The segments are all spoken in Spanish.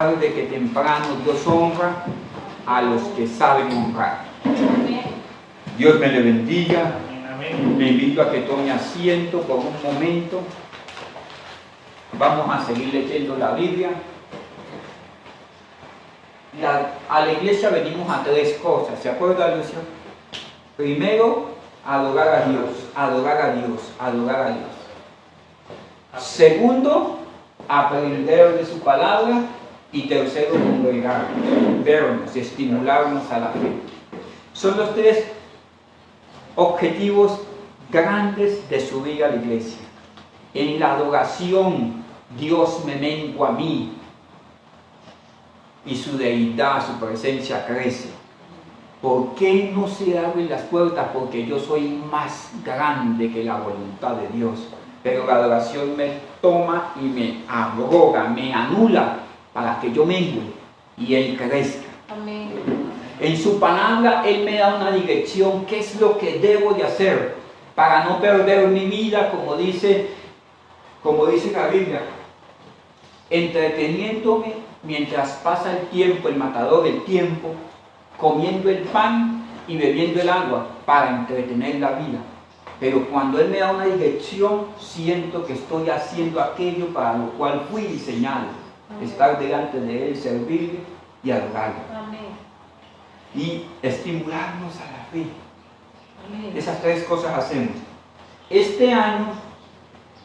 de que temprano Dios honra a los que saben honrar. Dios me le bendiga. Le invito a que tome asiento por un momento. Vamos a seguir leyendo la Biblia. A la iglesia venimos a tres cosas, ¿se acuerda, Lucio? Primero, adorar a Dios, adorar a Dios, adorar a Dios. Segundo, aprender de su palabra. Y tercero, congregarnos, vernos, estimularnos a la fe. Son los tres objetivos grandes de subir a la iglesia. En la adoración, Dios me mengua a mí y su deidad, su presencia crece. ¿Por qué no se abren las puertas? Porque yo soy más grande que la voluntad de Dios. Pero la adoración me toma y me abroga, me anula, para que yo mengue y Él crezca. Amén. En su palabra Él me da una dirección, qué es lo que debo de hacer para no perder mi vida, como dice la Biblia, entreteniéndome mientras pasa el tiempo, el matador del tiempo, comiendo el pan y bebiendo el agua para entretener la vida. Pero cuando Él me da una dirección, siento que estoy haciendo aquello para lo cual fui diseñado. Estar delante de Él, servirle y adorarlo. Amén. Y estimularnos a la fe. Amén. Esas tres cosas hacemos. Este año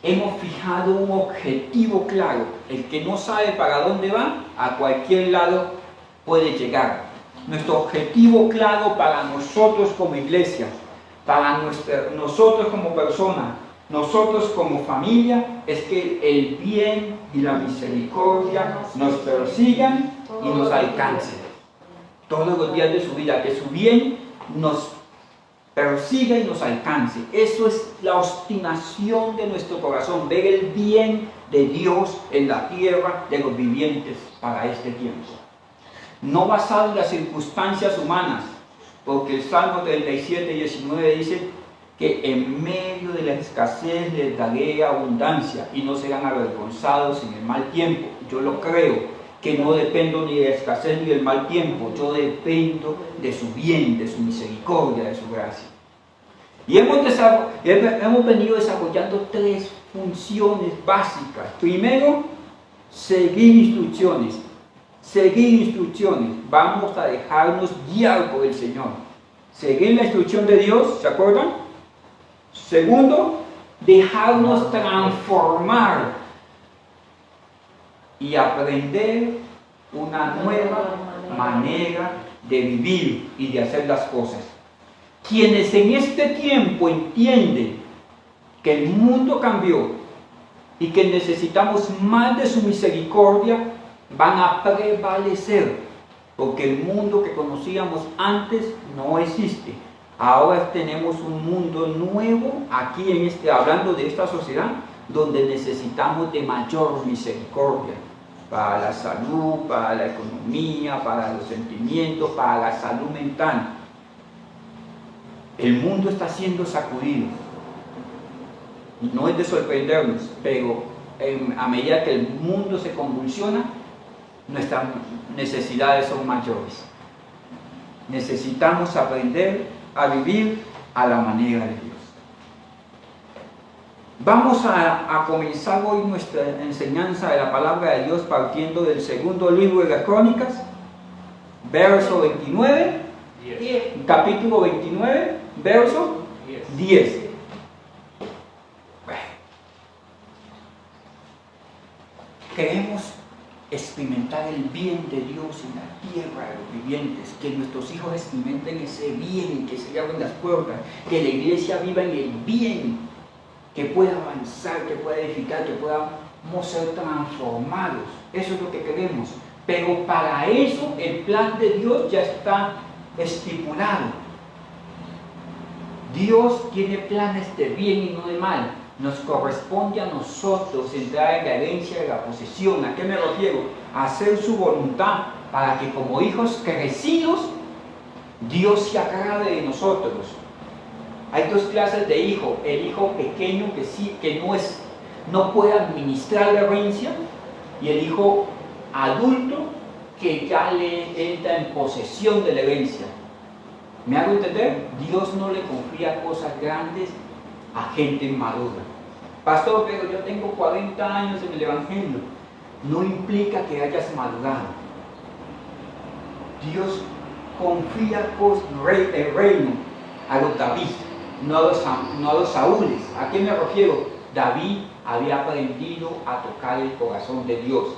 hemos fijado un objetivo claro. El que no sabe para dónde va, a cualquier lado puede llegar. Nuestro objetivo claro para nosotros como iglesia, para nosotros como personas, nosotros como familia, es que el bien y la misericordia nos persigan y nos alcancen todos los días de su vida, que su bien nos persiga y nos alcance. Eso es la obstinación de nuestro corazón, ver el bien de Dios en la tierra de los vivientes para este tiempo, no basado en las circunstancias humanas, porque el Salmo 37, 19 dice que en medio de la escasez les daré abundancia y no serán avergonzados en el mal tiempo. Yo lo creo, que no dependo ni de la escasez ni del mal tiempo, yo dependo de su bien, de su misericordia, de su gracia. Y hemos venido desarrollando tres funciones básicas. Primero, seguir instrucciones. Seguir instrucciones. Vamos a dejarnos guiar por el Señor. Seguir la instrucción de Dios, ¿se acuerdan? Segundo, dejarnos transformar y aprender una nueva manera de vivir y de hacer las cosas. Quienes en este tiempo entienden que el mundo cambió y que necesitamos más de su misericordia, van a prevalecer, porque el mundo que conocíamos antes no existe. Ahora tenemos un mundo nuevo aquí hablando de esta sociedad, donde necesitamos de mayor misericordia para la salud, para la economía, para los sentimientos, para la salud mental. El mundo está siendo sacudido. No es de sorprendernos, pero a medida que el mundo se convulsiona, nuestras necesidades son mayores. Necesitamos aprender a vivir a la manera de Dios. Vamos a comenzar hoy nuestra enseñanza de la palabra de Dios partiendo del segundo libro de las Crónicas, verso 29, 10. capítulo 29, verso 10. Queremos experimentar el bien de Dios en la tierra de los vivientes, que nuestros hijos experimenten ese bien, que se abran las puertas, que la iglesia viva en el bien, que pueda avanzar, que pueda edificar, que podamos ser transformados. Eso es lo que queremos. Pero para eso el plan de Dios ya está estipulado. Dios tiene planes de bien y no de mal. Nos corresponde a nosotros entrar en la herencia de la posesión. ¿A qué me refiero? A hacer su voluntad para que como hijos crecidos Dios se agrade de nosotros. Hay dos clases de hijo: el hijo pequeño que no puede administrar la herencia, y el hijo adulto que ya le entra en posesión de la herencia. ¿Me hago entender? Dios no le confía cosas grandes a gente madura. Pastor, pero yo tengo 40 años en el Evangelio. No implica que hayas madurado. Dios confía el reino a los David, no a los Saúles. ¿A quién me refiero? David había aprendido a tocar el corazón de Dios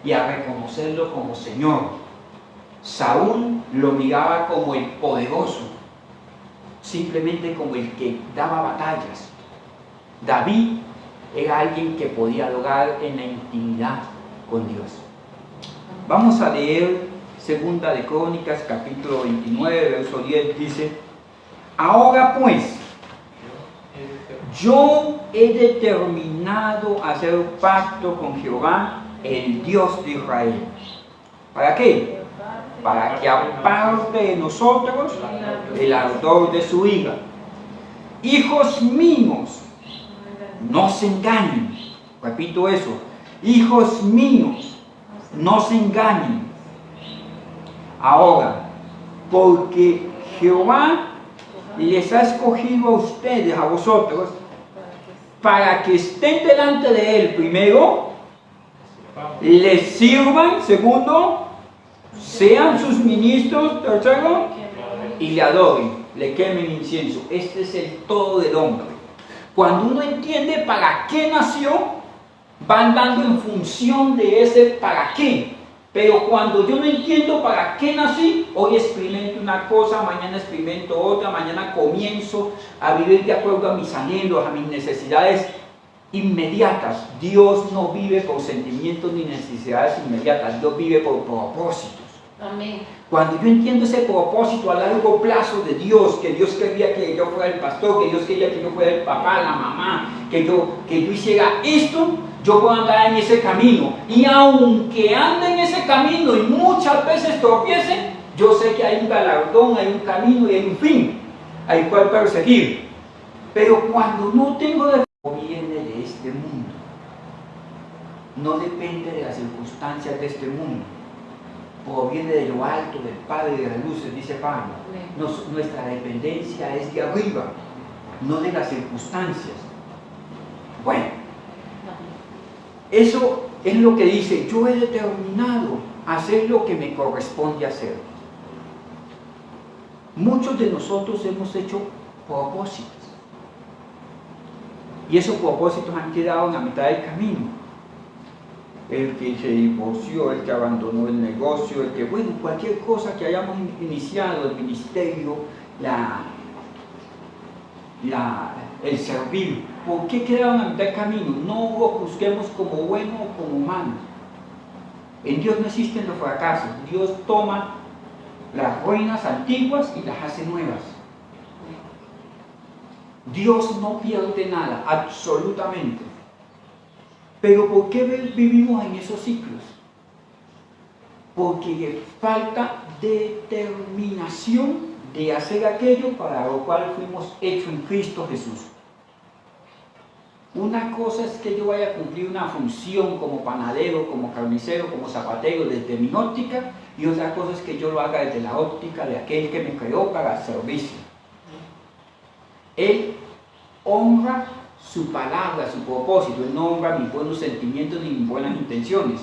y a reconocerlo como Señor. Saúl lo miraba como el poderoso, simplemente como el que daba batallas. David era alguien que podía adorar en la intimidad con Dios. Vamos a leer Segunda de Crónicas, capítulo 29, verso 10, dice: ahora pues, yo he determinado hacer pacto con Jehová, el Dios de Israel. ¿Para qué? Para que aparte de nosotros el ardor de su ira. Hijos míos, no se engañen. Repito eso. Hijos míos, no se engañen. Ahora, porque Jehová les ha escogido a ustedes, a vosotros, para que estén delante de Él, primero, les sirvan, segundo, sean sus ministros, tercero, y le adoren, le quemen incienso. Este es el todo del hombre. Cuando uno entiende para qué nació, va andando en función de ese para qué. Pero cuando yo no entiendo para qué nací, hoy experimento una cosa, mañana experimento otra, mañana comienzo a vivir de acuerdo a mis anhelos, a mis necesidades inmediatas. Dios no vive por sentimientos ni necesidades inmediatas, Dios vive por propósitos. Amén. Cuando yo entiendo ese propósito a largo plazo de Dios, que Dios quería que yo fuera el pastor, que Dios quería que yo fuera el papá, la mamá, que yo hiciera esto, yo puedo andar en ese camino. Y aunque ande en ese camino y muchas veces tropiece, yo sé que hay un galardón, hay un camino y hay un fin al cual perseguir. Pero cuando no tengo de viene de este mundo, no depende de las circunstancias de este mundo, proviene de lo alto, del Padre de las luces, dice Pablo. Nuestra dependencia es de arriba, no de las circunstancias. Bueno, eso es lo que dice: yo he determinado hacer lo que me corresponde hacer. Muchos de nosotros hemos hecho propósitos y esos propósitos han quedado en la mitad del camino. El que se divorció, el que abandonó el negocio, el que, bueno, cualquier cosa que hayamos iniciado, el ministerio, el servir. ¿Por qué quedaron a mitad del camino? No lo juzguemos como bueno o como malo. En Dios no existen los fracasos. Dios toma las ruinas antiguas y las hace nuevas. Dios no pierde nada, absolutamente. Pero ¿por qué vivimos en esos ciclos? Porque falta determinación de hacer aquello para lo cual fuimos hechos en Cristo Jesús. Una cosa es que yo vaya a cumplir una función como panadero, como carnicero, como zapatero desde mi óptica, y otra cosa es que yo lo haga desde la óptica de aquel que me creó para servicio. Él honra su palabra, su propósito. Él no honra mis buenos sentimientos ni mis buenas intenciones.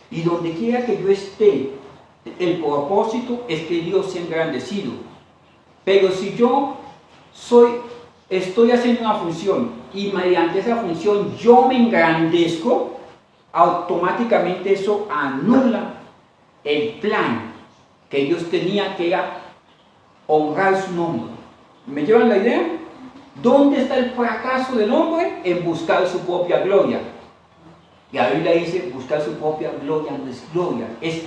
Y donde quiera que yo esté, el propósito es que Dios sea engrandecido. Pero si yo estoy haciendo una función y mediante esa función yo me engrandezco, automáticamente eso anula el plan que Dios tenía, que era honrar su nombre. ¿Me llevan la idea? ¿Dónde está el fracaso del hombre? En buscar su propia gloria. Y la Biblia dice: buscar su propia gloria no es gloria. Es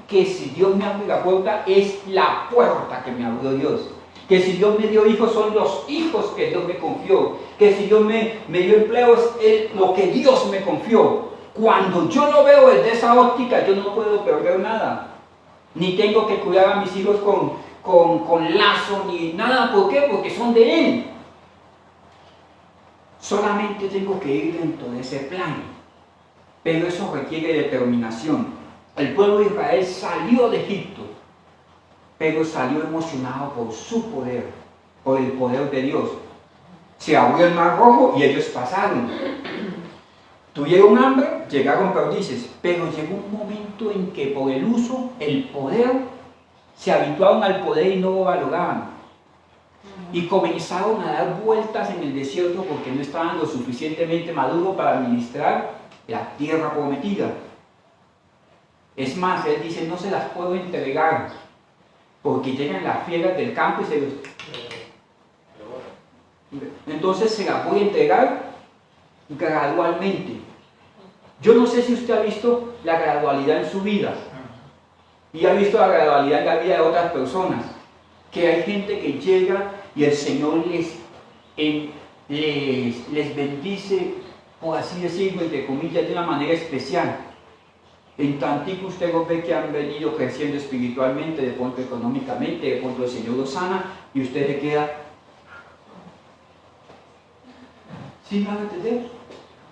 que si Dios me abre la puerta, es la puerta que me abrió Dios. Que si Dios me dio hijos, son los hijos que Dios me confió. Que si Dios me dio empleo, es lo que Dios me confió. Cuando yo lo veo desde esa óptica, yo no puedo perder nada. Ni tengo que cuidar a mis hijos con lazo, ni nada. ¿Por qué? Porque son de Él. Solamente tengo que ir dentro de ese plan. Pero eso requiere determinación. El pueblo de Israel salió de Egipto, pero salió emocionado por su poder, por el poder de Dios. Se abrió el mar rojo y ellos pasaron. Tuvieron hambre, llegaron perdices, pero llegó un momento en que por el uso, el poder, se habituaron al poder y no lo valoraban. Y comenzaron a dar vueltas en el desierto porque no estaban lo suficientemente maduros para administrar la tierra prometida. Es más, él dice, no se las puedo entregar, porque llegan las fieras del campo y se los... Entonces se las voy a entregar gradualmente. Yo no sé si usted ha visto la gradualidad en su vida y ha visto la gradualidad en la vida de otras personas, que hay gente que llega y el Señor les bendice, por así decirlo, entre comillas, de una manera especial. En tantico usted los ve que han venido creciendo espiritualmente, de pronto económicamente, de pronto el Señor los sana y usted se queda. ¿Sí me van a entender?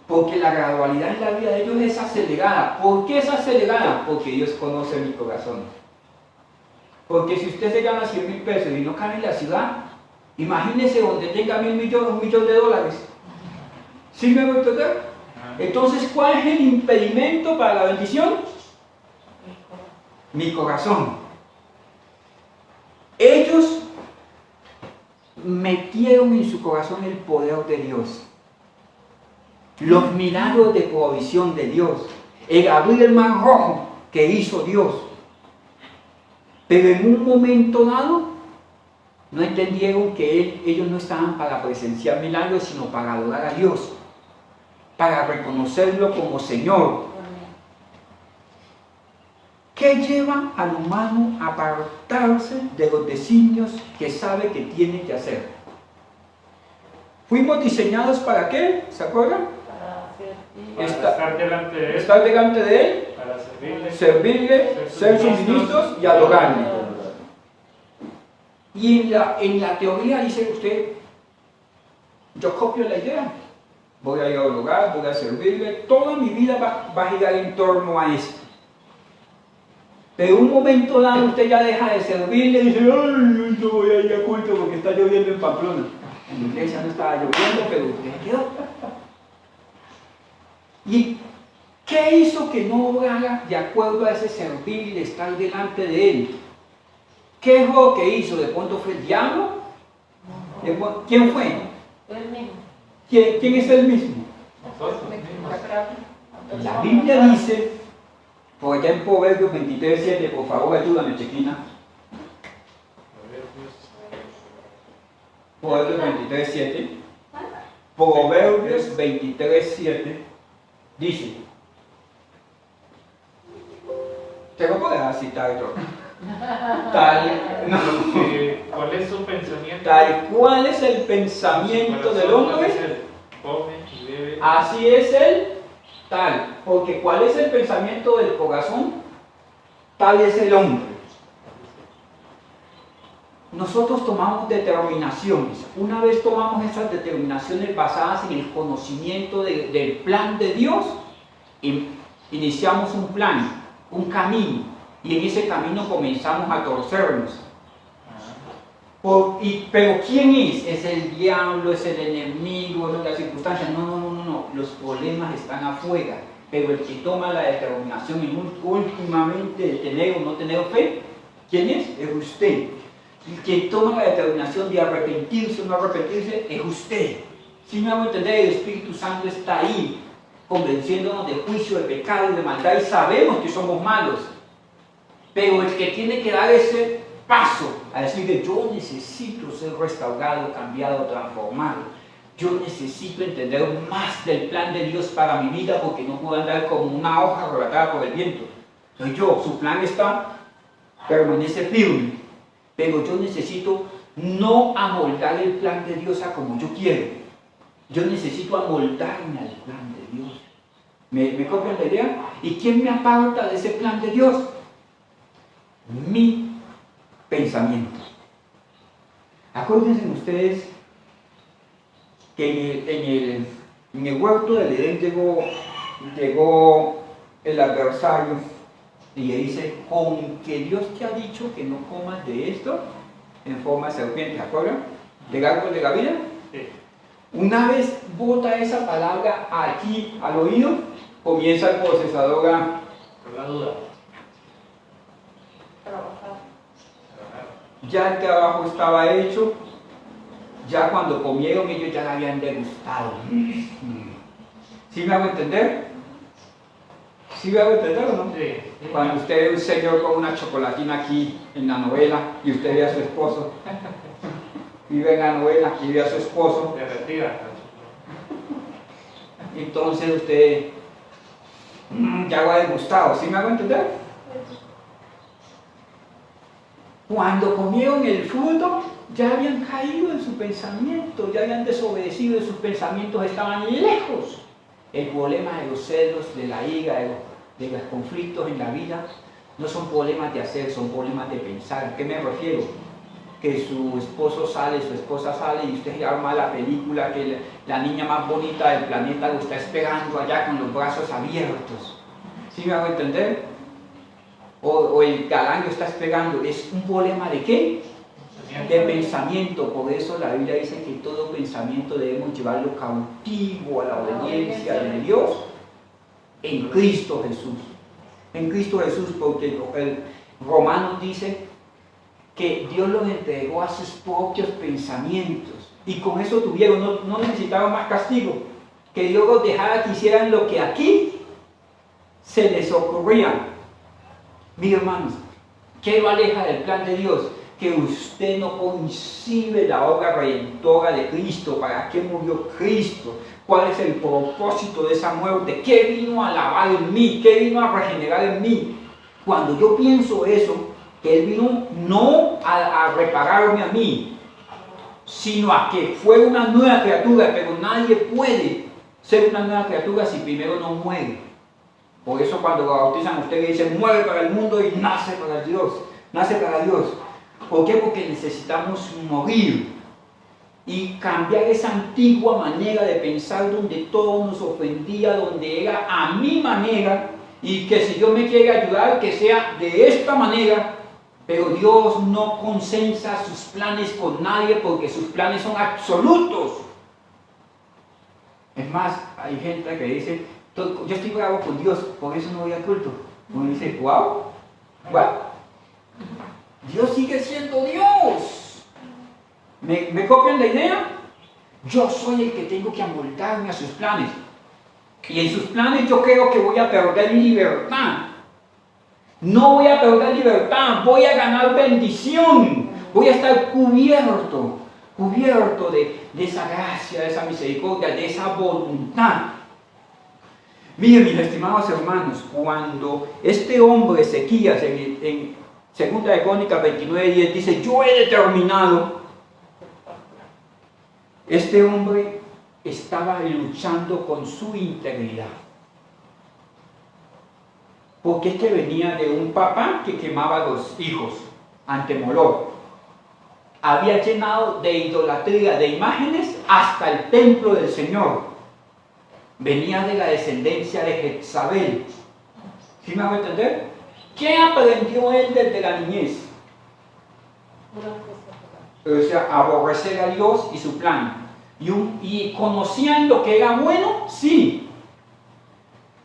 Porque la gradualidad en la vida de ellos es acelerada. ¿Por qué es acelerada? Porque Dios conoce mi corazón. Porque si usted se gana 100.000 pesos y no cabe en la ciudad, imagínese donde tenga 1.000 millones, $1.000.000. ¿Sí me van a entender? Entonces, ¿cuál es el impedimento para la bendición? Mi corazón. Ellos metieron en su corazón el poder de Dios, los milagros de provisión de Dios, el abrir el mar rojo que hizo Dios. Pero en un momento dado no entendieron que ellos no estaban para presenciar milagros, sino para adorar a Dios, para reconocerlo como Señor. ¿Qué lleva al humano a apartarse de los designios que sabe que tiene que hacer? ¿Fuimos diseñados para qué? ¿Se acuerdan? Para estar delante de Él. Estar delante de Él, Para servirle, ser sus ministros y adorarle. Y en la teoría dice usted, yo copio la idea. Voy a ir al hogar, voy a servirle, toda mi vida va a girar en torno a esto. Pero un momento dado usted ya deja de servirle y dice, ay, yo voy a ir a culto porque está lloviendo en Pamplona. En la iglesia no estaba lloviendo, pero usted quedó. ¿Y qué hizo que no obrara de acuerdo a ese servir y de estar delante de Él? ¿Qué es lo que hizo? ¿De pronto fue el diablo? ¿Quién fue? Él mismo. ¿Quién es él mismo? La Biblia dice, por allá en Proverbios 23:7, por favor ayúdame, Chequina. Proverbios 23:7. Proverbios 23:7 dice, te lo puedo citar yo. ¿Cuál es su pensamiento? Tal cual es el pensamiento del hombre, Come y bebe. así es él, tal. Porque ¿cuál es el pensamiento del corazón? Tal es el hombre. Nosotros tomamos determinaciones. Una vez tomamos esas determinaciones basadas en el conocimiento del plan de Dios, iniciamos un plan, un camino, y en ese camino comenzamos a torcernos. Pero ¿quién es? ¿Es el diablo? ¿Es el enemigo? ¿No? Las circunstancias. No. Los problemas están afuera. Pero el que toma la determinación últimamente de tener o no tener fe, ¿quién es? Es usted. El que toma la determinación de arrepentirse o no arrepentirse, es usted. Si me hago entender, el Espíritu Santo está ahí, convenciéndonos de juicio, de pecado y de maldad, y sabemos que somos malos. Pero el que tiene que dar ese paso a decir que yo necesito ser restaurado, cambiado, transformado, yo necesito entender más del plan de Dios para mi vida, porque no puedo andar como una hoja arrebatada por el viento. Soy yo, su plan permanece firme, pero yo necesito no amoldar el plan de Dios a como yo quiero. Yo necesito amoldarme al plan de Dios. ¿Me copian la idea? ¿Y quién me aparta de ese plan de Dios? Mi pensamiento. Acuérdense ustedes que en el huerto del Edén llegó el adversario Y le dice, con que Dios te ha dicho que no comas de esto en forma de serpiente, ¿se acuerdan? Del árbol de la vida. Sí. Una vez bota esa palabra aquí al oído, comienza el procesador a Por la duda. Trabajar. ya el trabajo estaba hecho, ya cuando comieron ellos ya la habían degustado. ¿Sí me hago entender? ¿Sí me hago entender o no? Sí. Cuando usted ve un señor con una chocolatina aquí en la novela y usted ve a su esposo, y ve en la novela y ve a su esposo, Derretida. entonces usted ya lo ha degustado. ¿Sí me hago entender? Cuando comieron el fruto, ya habían caído en su pensamiento, ya habían desobedecido, sus pensamientos estaban lejos. El problema de los celos, de la ira, de los conflictos en la vida, no son problemas de hacer, son problemas de pensar. ¿A qué me refiero? Que su esposo sale, su esposa sale y usted arma la película que la niña más bonita del planeta lo está esperando allá con los brazos abiertos. ¿Sí me hago entender? O el galán lo está esperando. ¿Es un problema de qué? De pensamiento. Por eso la Biblia dice que todo pensamiento debemos llevarlo cautivo a la obediencia de Dios en Cristo Jesús. En Cristo Jesús, porque el Romanos dice que Dios los entregó a sus propios pensamientos y con eso tuvieron, no necesitaban más castigo, que Dios los dejara que hicieran lo que aquí se les ocurría. Mis hermanos, ¿qué lo aleja del plan de Dios? Que usted no concibe la obra redentora de Cristo. ¿Para qué murió Cristo? ¿Cuál es el propósito de esa muerte? ¿Qué vino a lavar en mí? ¿Qué vino a regenerar en mí? Cuando yo pienso eso, que Él vino no a repararme a mí, sino a que fue una nueva criatura, pero nadie puede ser una nueva criatura si primero no muere. Por eso cuando lo bautizan usted le dicen muere para el mundo y nace para Dios, nace para Dios. ¿Por qué? Porque necesitamos morir y cambiar esa antigua manera de pensar donde todo nos ofendía, donde era a mi manera y que si Dios me quiere ayudar que sea de esta manera. Pero Dios no consensa sus planes con nadie porque sus planes son absolutos. Es más, hay gente que dice, yo estoy bravo con Dios, por eso no voy al culto. Uno dice, wow, Dios sigue siendo Dios. ¿Me copian la idea? Yo soy el que tengo que amoldarme a sus planes. Y en sus planes yo creo que voy a perder mi libertad. No voy a perder libertad, voy a ganar bendición, voy a estar cubierto de esa gracia, de esa misericordia, de esa voluntad. Miren, mis estimados hermanos, cuando este hombre Ezequías en 2 de Crónicas 29:10 dice, yo he determinado, este hombre estaba luchando con su integridad. Porque es que venía de un papá que quemaba a los hijos ante Moloch. Había llenado de idolatría, de imágenes, hasta el templo del Señor. Venía de la descendencia de Jezabel. ¿Sí me hago entender? ¿Qué aprendió él desde la niñez? O sea, aborrecer a Dios y su plan. Y conocían lo que era bueno, sí.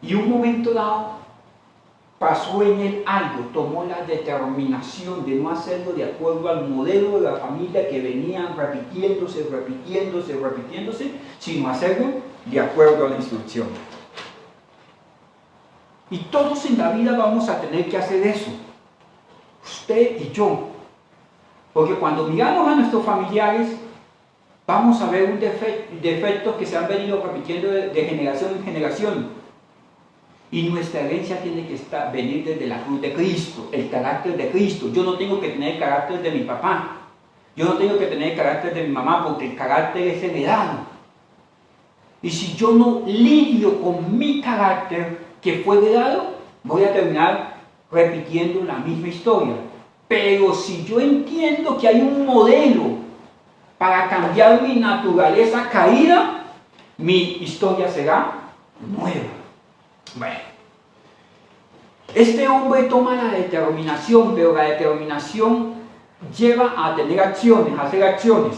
Y un momento dado, pasó en él algo, tomó la determinación de no hacerlo de acuerdo al modelo de la familia que venía repitiéndose, sino hacerlo de acuerdo a la instrucción. Y todos en la vida vamos a tener que hacer eso, usted y yo, porque cuando miramos a nuestros familiares, vamos a ver un defectos que se han venido repitiendo de generación en generación. Y nuestra herencia tiene que venir desde la cruz de Cristo, el carácter de Cristo. Yo no tengo que tener el carácter de mi papá, yo no tengo que tener el carácter de mi mamá, porque el carácter es heredado. Y si yo no lidio con mi carácter que fue heredado, voy a terminar repitiendo la misma historia. Pero si yo entiendo que hay un modelo para cambiar mi naturaleza caída, mi historia será nueva. Bueno, Este hombre toma la determinación, pero la determinación lleva a tener acciones, a hacer acciones.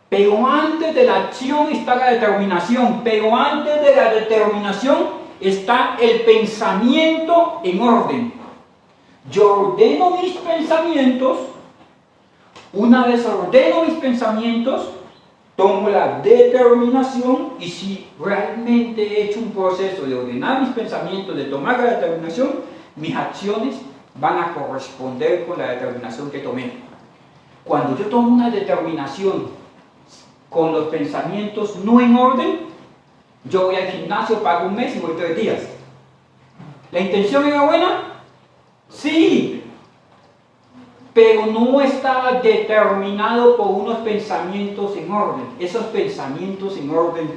Pero antes de la acción está la determinación, pero antes de la determinación está el pensamiento en orden. Yo ordeno mis pensamientos, una vez ordeno mis pensamientos, tomo la determinación y si realmente he hecho un proceso de ordenar mis pensamientos, de tomar la determinación, mis acciones van a corresponder con la determinación que tomé. Cuando yo tomo una determinación con los pensamientos no en orden, yo voy al gimnasio, pago un mes y voy 3 días. ¿La intención era buena? Sí, pero no estaba determinado por unos pensamientos en orden. Esos pensamientos en orden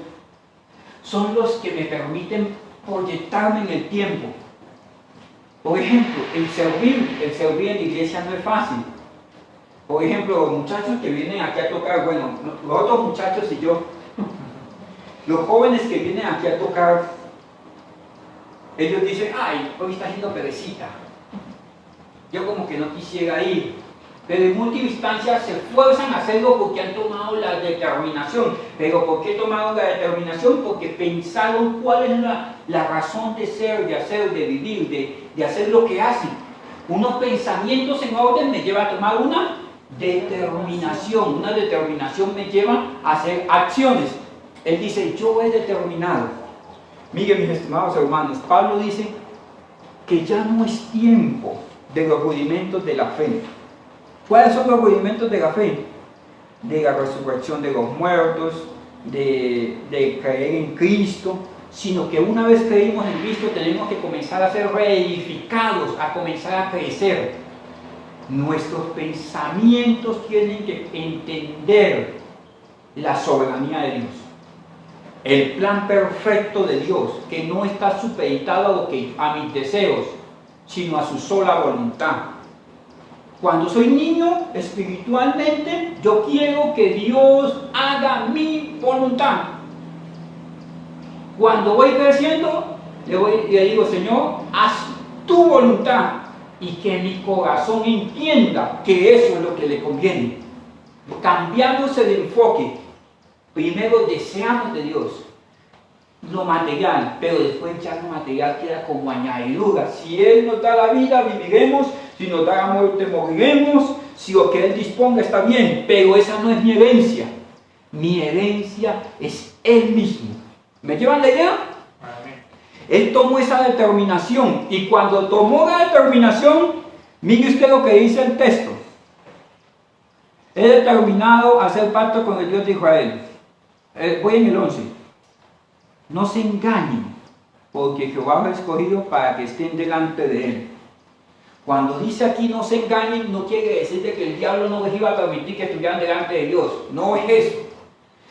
son los que me permiten proyectarme en el tiempo. Por ejemplo, el servir en la iglesia no es fácil. Por ejemplo, los muchachos que vienen aquí a tocar, bueno, los otros muchachos y yo, los jóvenes que vienen aquí a tocar, ellos dicen, ay, hoy está haciendo perecita. Yo como que no quisiera ir, pero en última instancia se esfuerzan a hacerlo porque han tomado la determinación. ¿Pero por qué tomaron la determinación? Porque pensaron cuál es la razón de ser, de hacer, de vivir, de hacer lo que hacen. Unos pensamientos en orden me llevan a tomar una determinación. Una determinación me lleva a hacer acciones. Él dice, yo he determinado. Miren, mis estimados hermanos, Pablo dice que ya no es tiempo de los rudimentos de la fe. ¿Cuáles son los rudimentos de la fe? De la resurrección de los muertos, de creer en Cristo, sino que una vez creímos en Cristo tenemos que comenzar a ser reedificados, a comenzar a crecer. Nuestros pensamientos tienen que entender la soberanía de Dios, el plan perfecto de Dios, que no está supeditado a mis deseos, sino a su sola voluntad. Cuando soy niño, espiritualmente, yo quiero que Dios haga mi voluntad. Cuando voy creciendo, le digo, Señor, haz tu voluntad, y que mi corazón entienda que eso es lo que le conviene. Cambiándose de enfoque, primero deseamos de Dios lo material, pero después ya lo material queda como añadidura. Si Él nos da la vida, viviremos; si nos da la muerte, moriremos; si lo que Él disponga está bien, pero esa no es mi herencia. Mi herencia es Él mismo. ¿Me llevan la idea? Él tomó esa determinación, y cuando tomó la determinación, mire usted lo que dice el texto: he determinado hacer pacto con el Dios de Israel. Voy en el 11. No se engañen, porque Jehová los ha escogido para que estén delante de Él. Cuando dice aquí no se engañen, no quiere decir que el diablo no les iba a permitir que estuvieran delante de Dios. No es eso.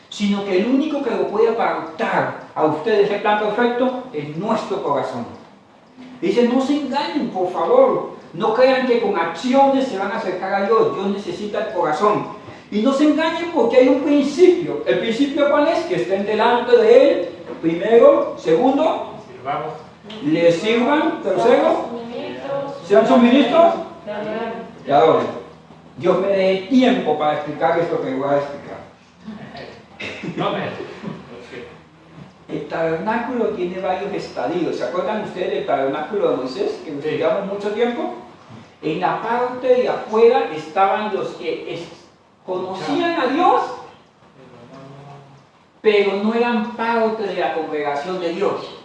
Sino que el único que lo puede apartar a ustedes el plan perfecto es nuestro corazón. Dice, no se engañen, por favor. No crean que con acciones se van a acercar a Dios. Dios necesita el corazón. Y no se engañen porque hay un principio. ¿El principio cuál es? Que estén delante de Él, primero. Segundo, le sirvan. Tercero, sean sus ministros. Y ahora, Dios me dé tiempo para explicar esto que voy a explicar. El tabernáculo tiene varios estadios. ¿Se acuerdan ustedes del tabernáculo de Moisés, que nos llevamos mucho tiempo? En la parte de afuera estaban los que conocían a Dios, pero no eran parte de la congregación de Dios.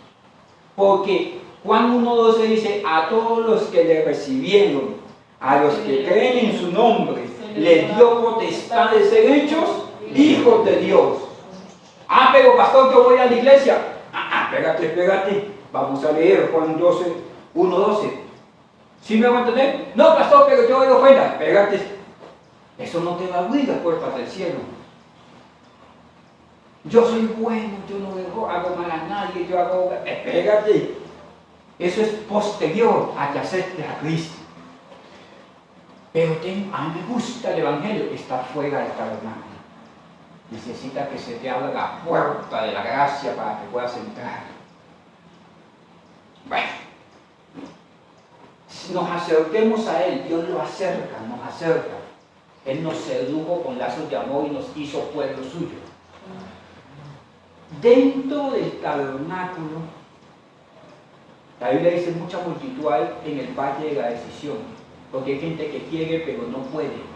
Porque Juan 1:12 dice, a todos los que le recibieron, a los que creen en su nombre, les dio potestad de ser hechos hijos de Dios. Ah, pero pastor, yo voy a la iglesia. Espérate. Vamos a leer Juan 1:12. ¿Sí me van a entender? No, pastor, pero yo voy a ofrenda. Espérate. Eso no te va a abrir las puertas del cielo. Yo soy bueno, yo no hago mal a nadie, yo hago... Espérate. Eso es posterior a que aceptes a Cristo. Pero a mí me gusta el Evangelio, está fuera del tabernáculo. Necesita que se te abra la puerta de la gracia para que puedas entrar. Bueno, nos acerquemos a Él, Dios lo acerca, nos acerca. Él nos sedujo con lazos de amor y nos hizo pueblo suyo. Dentro del tabernáculo, la Biblia dice mucha multitud hay en el valle de la decisión, porque hay gente que quiere pero no puede.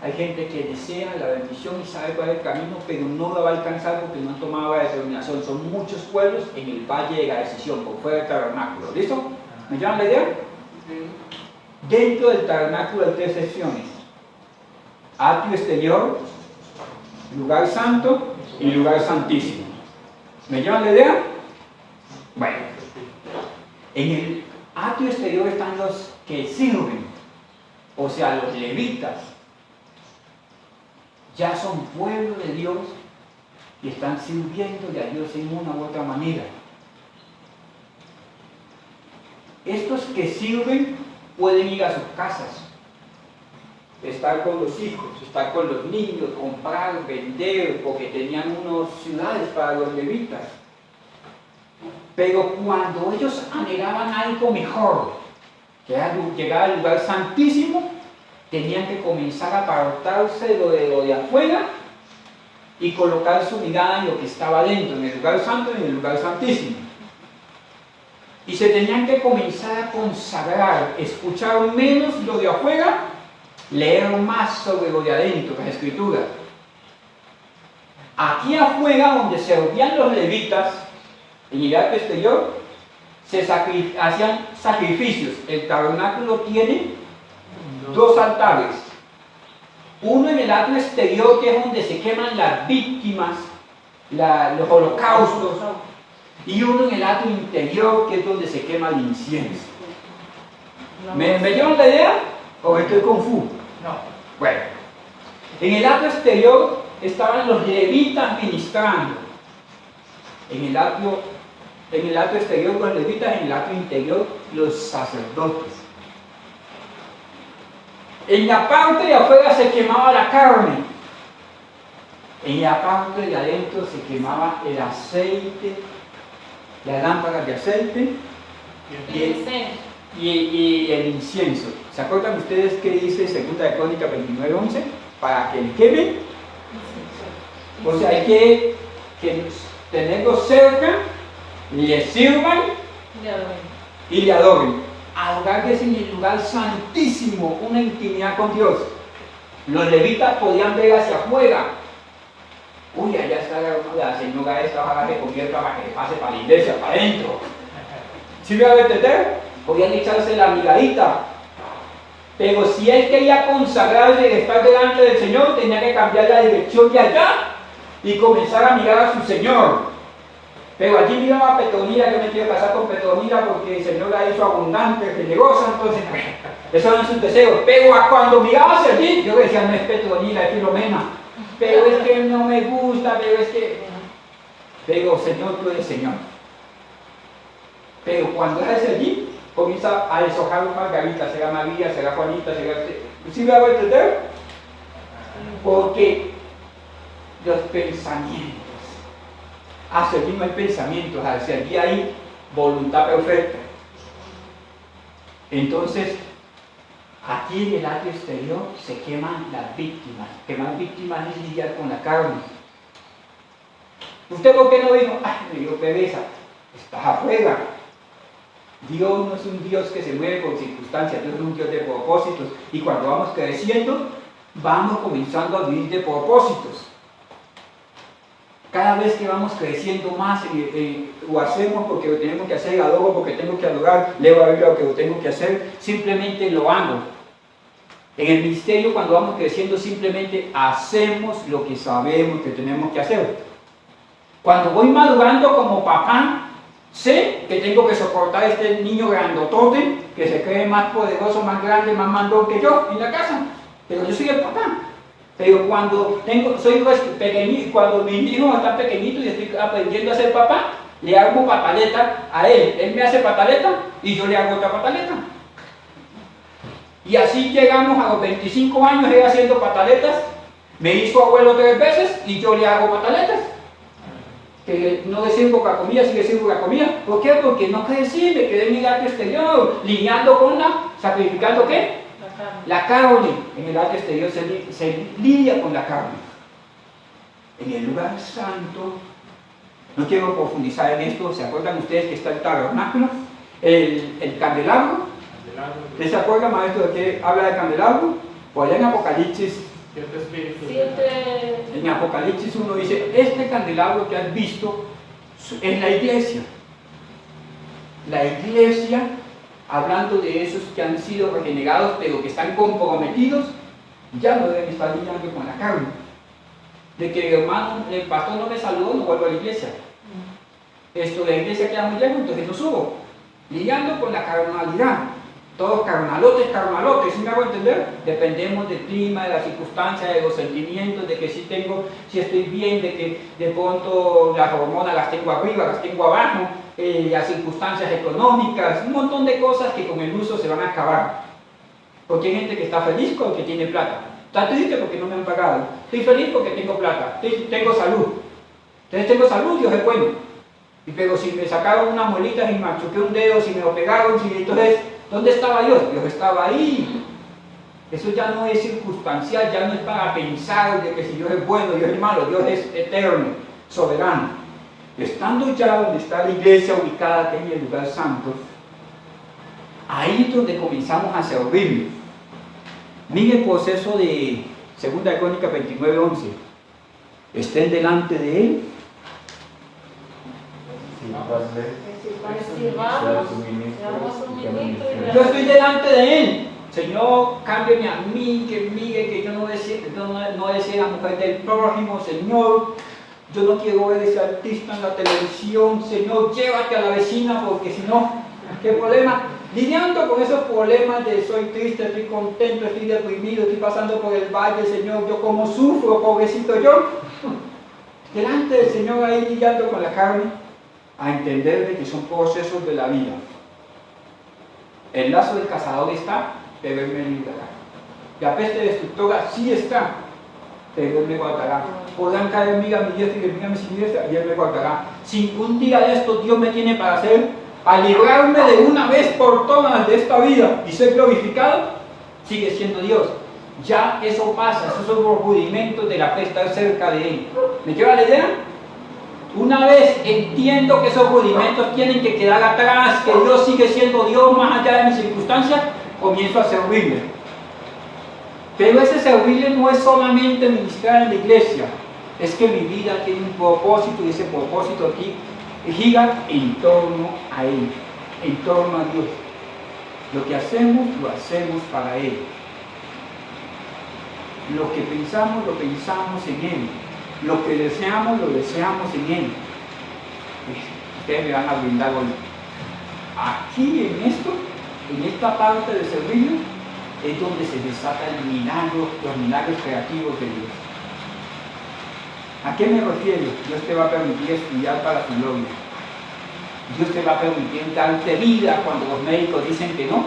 Hay gente que desea la bendición y sabe cuál es el camino, pero no la va a alcanzar porque no ha tomado la determinación. Son muchos pueblos en el valle de la decisión, por fuera del tabernáculo. ¿Listo? ¿Me llaman la idea? Dentro del tabernáculo hay 3 secciones: atrio exterior, lugar santo y lugar santísimo. ¿Me llaman la idea? Bueno, en el atrio exterior están los que sirven, o sea, los levitas. Ya son pueblo de Dios y están sirviéndole a Dios en una u otra manera. Estos que sirven pueden ir a sus casas, estar con los hijos, estar con los niños, comprar, vender, porque tenían unas ciudades para los levitas. Pero cuando ellos anhelaban algo mejor, que era llegar al lugar santísimo, tenían que comenzar a apartarse de lo de afuera y colocar su mirada en lo que estaba dentro, en el lugar santo y en el lugar santísimo. Y se tenían que comenzar a consagrar, escuchar menos lo de afuera, leer más sobre lo de adentro, las escrituras. Aquí afuera, donde servían los levitas, en el atrio exterior, hacían sacrificios. El tabernáculo tiene 2 altares. Uno en el atrio exterior, que es donde se queman las víctimas, los holocaustos, y uno en el atrio interior, que es donde se quema el incienso. ¿Me llevan la idea? ¿O estoy confuso? No. Bueno, en el atrio exterior estaban los levitas ministrando. En el atrio exterior los levitas, en el atrio interior los sacerdotes. En la parte de afuera se quemaba la carne. En la parte de adentro se quemaba el aceite, las lámparas de aceite y el incienso. ¿Se acuerdan ustedes qué dice 2 de Crónicas 29:11? Para que le quemen. O sea, hay que tenerlos cerca, le sirvan y le adoren. Adorar, que es en el lugar santísimo, una intimidad con Dios. Los levitas podían ver hacia afuera. Uy, allá está la señora esta, ojalá que convierta para que pase para la iglesia, para adentro. ¿Sí me va a entender? Podían echarse la miradita. Pero si él quería consagrarse y estar delante del Señor, tenía que cambiar la dirección de allá y comenzar a mirar a su Señor. Pero allí miraba a Petronila, yo me quiero casar con Petronila porque el Señor la hizo abundante, generosa, entonces esos eran sus deseos. Pero cuando miraba hacia allí, yo decía, no es Petronila, es Filomena. Pero es que no me gusta, pero es que... Pero Señor, tú eres Señor. Pero cuando es hacia allí, comienza a deshojar un Margarita, será María, será Juanita, será... ¿Sí me hago entender? Porque los pensamientos, hacia allí no hay pensamientos, hacia allí hay voluntad perfecta. Entonces, aquí en el atrio exterior se queman las víctimas. Quemar víctimas es lidiar con la carne. ¿Usted por qué no dijo, ay, me dio pereza? Estás afuera. Dios no es un Dios que se mueve con circunstancias, Dios es un Dios de propósitos. Y cuando vamos creciendo, vamos comenzando a vivir de propósitos. Cada vez que vamos creciendo más, lo hacemos porque lo tenemos que hacer, adoro porque tengo que adorar, leo la Biblia porque lo tengo que hacer, simplemente lo hago. En el ministerio, cuando vamos creciendo, simplemente hacemos lo que sabemos que tenemos que hacer. Cuando voy madurando como papá, sé que tengo que soportar a este niño grandotote que se cree más poderoso, más grande, más mandón que yo en la casa, pero yo soy el papá. Pero cuando soy pequeñito, cuando mis hijos están pequeñitos y estoy aprendiendo a ser papá, le hago pataleta a él me hace pataleta y yo le hago otra pataleta. Y así llegamos a los 25 años, él haciendo pataletas, me hizo abuelo 3 veces y yo le hago pataletas. que no le sirvo la comida, sí le sirvo la comida. ¿Por qué? Porque no crecí, me quedé en el arte exterior, lidiando con sacrificando ¿qué? La carne. En el arte exterior se lidia con la carne. En el lugar santo, no quiero profundizar en esto, ¿se acuerdan ustedes que está el tabernáculo? El candelabro. ¿Ustedes se acuerdan, maestro, de qué habla del candelabro? Pues allá en Apocalipsis. En Apocalipsis 1 dice, este candelabro que has visto es la iglesia. La iglesia, hablando de esos que han sido regenerados, pero que están comprometidos, ya no deben estar lidiando con la carne. De que el pastor no me saludó, no vuelvo a la iglesia. Esto de la iglesia queda muy lejos, entonces no subo. Lidiando con la carnalidad. Todos carnalotes, ¿sí me hago entender? Dependemos del clima, de las circunstancias, de los sentimientos, de que si estoy bien, de que de pronto las hormonas las tengo arriba, las tengo abajo, las circunstancias económicas, un montón de cosas que con el uso se van a acabar. Porque hay gente que está feliz porque tiene plata. Está triste porque no me han pagado. Estoy feliz porque tengo plata. Tengo salud. Entonces tengo salud, Dios es bueno. Pero si me sacaron una muelita y me machuqué un dedo, si me lo pegaron, entonces, ¿dónde estaba Dios? Dios estaba ahí. Eso ya no es circunstancial, ya no es para pensar de que si Dios es bueno, Dios es malo, Dios es eterno, soberano. Estando ya donde está la iglesia ubicada, que es en el lugar santo, ahí es donde comenzamos a servirle. Miren el proceso de 2 Crónicas 29:11. Estén delante de él. Yo estoy delante de él. Señor, cámbiame a mí, que yo no deseo la mujer del prójimo, Señor. Yo no quiero ver ese artista en la televisión, Señor, llévate a la vecina porque si no, ¿qué problema? Lidiando con esos problemas de soy triste, estoy contento, estoy deprimido, estoy pasando por el valle, Señor, yo como sufro, pobrecito yo. Delante del Señor ahí lidiando con la carne, a entender de que son procesos de la vida. El lazo del cazador está, pero él me librará. La peste destructora sí está, pero él me guardará. Podrán caer en mí a mi diestra y en mí a mi siniestra, y él me guardará. Si un día de estos Dios me tiene para hacer, a librarme de una vez por todas de esta vida y ser glorificado, sigue siendo Dios. Ya eso pasa, esos son los rudimentos de la fe, estar cerca de Él. ¿Me queda la idea? Una vez entiendo que esos rudimentos tienen que quedar atrás, que Dios sigue siendo Dios más allá de mis circunstancias, comienzo a servirle. Pero ese servirle no es solamente ministrar en la iglesia, es que mi vida tiene un propósito y ese propósito aquí gira en torno a Él, en torno a Dios. Lo que hacemos, lo hacemos para Él. Lo que pensamos, lo pensamos en Él. Lo que deseamos, lo deseamos en Él. Ustedes me van a brindar hoy. Aquí en esto, en esta parte de servicio, es donde se desata el milagro, los milagros creativos de Dios. ¿A qué me refiero? Dios te va a permitir estudiar para su gloria. Dios te va a permitir darte vida cuando los médicos dicen que no,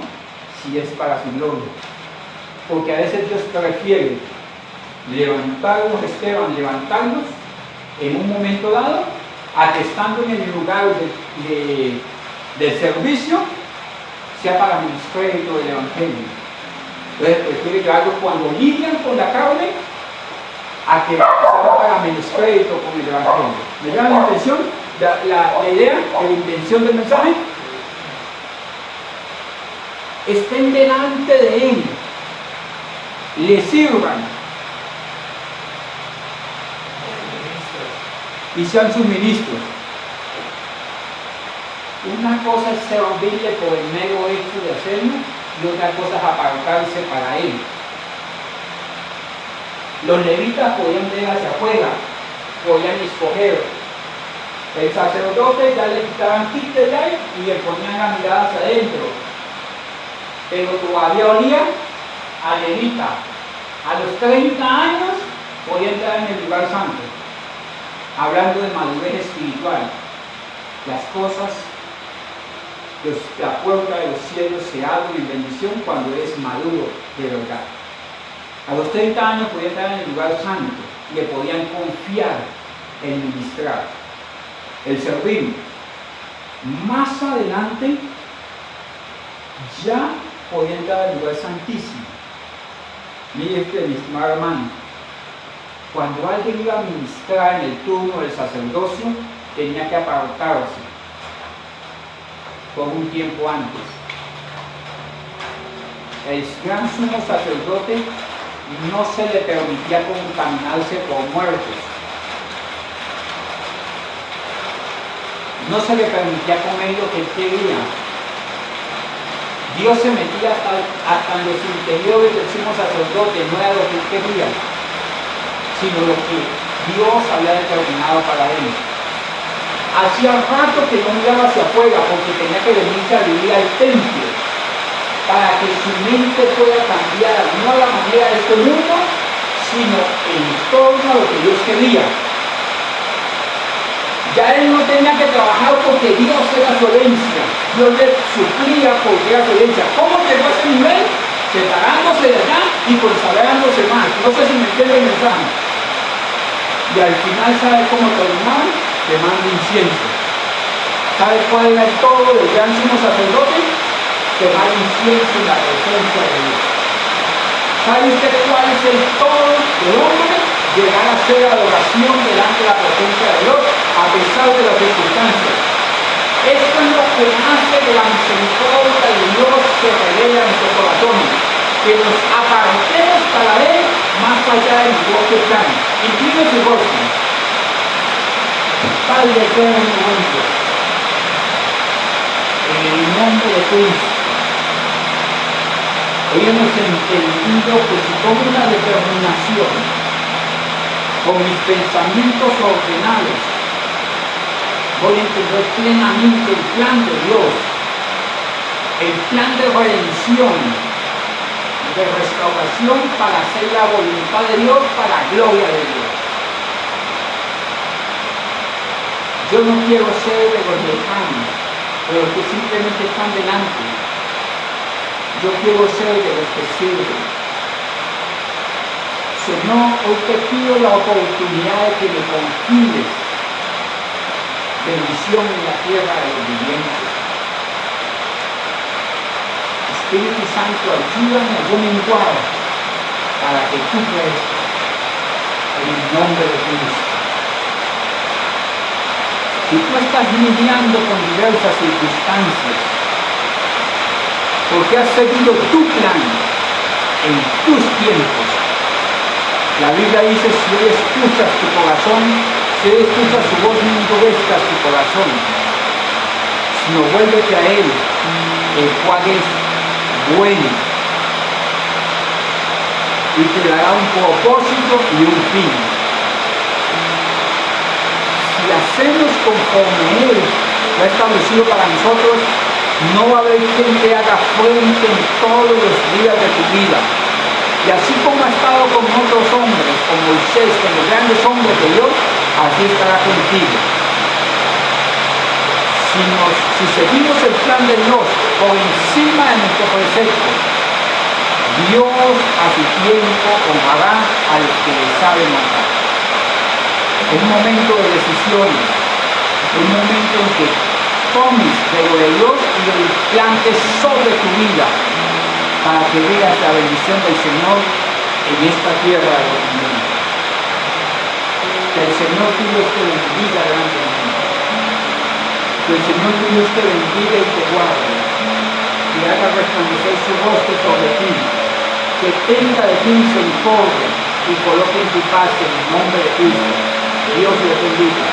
si es para su gloria. Porque a veces Dios prefiere levantarlos en un momento dado, a que estando en el lugar del servicio, sea para ministrar del Evangelio. Entonces prefiere llevarlos cuando lidian con la carne, a que sea para menoscrédito con el Evangelio. ¿Me da la intención? La idea, la intención del mensaje. Estén delante de Él, le sirvan y sean sus ministros. Una cosa es servirle por el mero hecho de hacerlo y otra cosa es apartarse para Él. Los levitas podían ver hacia afuera, podían escoger. El sacerdote ya le quitaban quítela y le ponían la mirada hacia adentro. Pero todavía olía a levita. A los 30 años podía entrar en el lugar santo. Hablando de madurez espiritual, las cosas, la puerta de los cielos se abre en bendición cuando eres maduro de verdad. A los 30 años podía entrar en el lugar santo y le podían confiar en ministrar. el servir. Más adelante ya podía entrar al lugar santísimo. Mire usted, mi estimado hermano, cuando alguien iba a ministrar en el turno del sacerdocio, tenía que apartarse por un tiempo antes. El gran sumo sacerdote no se le permitía contaminarse por muertos. No se le permitía comer lo que él quería. Dios se metía hasta en los interiores del sumo sacerdote, no era lo que él quería, sino lo que Dios había determinado para él. Hacía rato que no miraba hacia afuera porque tenía que venirse a vivir al templo para que su mente pueda cambiar, no a la manera de este mundo, sino en torno a lo que Dios quería. Ya él no tenía que trabajar porque Dios era su herencia, Dios le suplía porque era su herencia. ¿Cómo llegó a ese nivel? Separándose de allá y consagrándose más. No sé si me entiende el mensaje. Y al final, ¿sabe cómo terminaba? Quemando incienso. ¿Sabe cuál era el todo del gran sumo sacerdote? Quemar incienso en la presencia de Dios. ¿Sabe usted cuál es el todo del hombre? Llegar a hacer adoración delante de la presencia de Dios a pesar de las circunstancias. Esto es lo que hace que la misericordia de Dios se revela en nuestros corazones, que nos apartemos para Él más allá del negocio plan. Incluye su rostro. Padre eterno y bueno, en el nombre de Cristo, hoy hemos entendido que si tomo una determinación con mis pensamientos ordenados, voy a entender plenamente el plan de Dios, el plan de redención, de restauración para hacer la voluntad de Dios, para la gloria de Dios. Yo no quiero ser de los lejanos, de los que simplemente están delante. Yo quiero ser de los que sirven. Señor, hoy te pido la oportunidad de que me confíes bendición en la tierra de los vivientes. Espíritu Santo, ayúdame a yo menguar para que tú crezcas en el nombre de Cristo. Si tú estás lidiando con diversas circunstancias, porque has seguido tu plan en tus tiempos, la Biblia dice, si hoy escuchas tu corazón, si hoy escuchas su voz, no endurezcas tu corazón, sino vuélvete a Él, el cual es bueno, y te dará un propósito y un fin. Si hacemos conforme Él lo ha establecido para nosotros, no va a haber quien te haga frente en todos los días de tu vida. Y así como ha estado con otros hombres, con Moisés, con los grandes hombres de Dios, así estará contigo. Si seguimos el plan de Dios por encima de nuestro precepto, Dios a su tiempo honrará al que le sabe honrar. Es un momento de decisiones, es un momento en que tomes de lo de Dios y el plantes sobre tu vida para que veas la bendición del Señor en esta tierra de los vivientes. Que el Señor tu Dios te bendiga grandemente. Que el Señor tu Dios te bendiga y te guarde, que haga resplandecer su rostro sobre ti, que tenga de ti misericordia y coloque en tu paz en el nombre de Cristo. Dios te bendiga.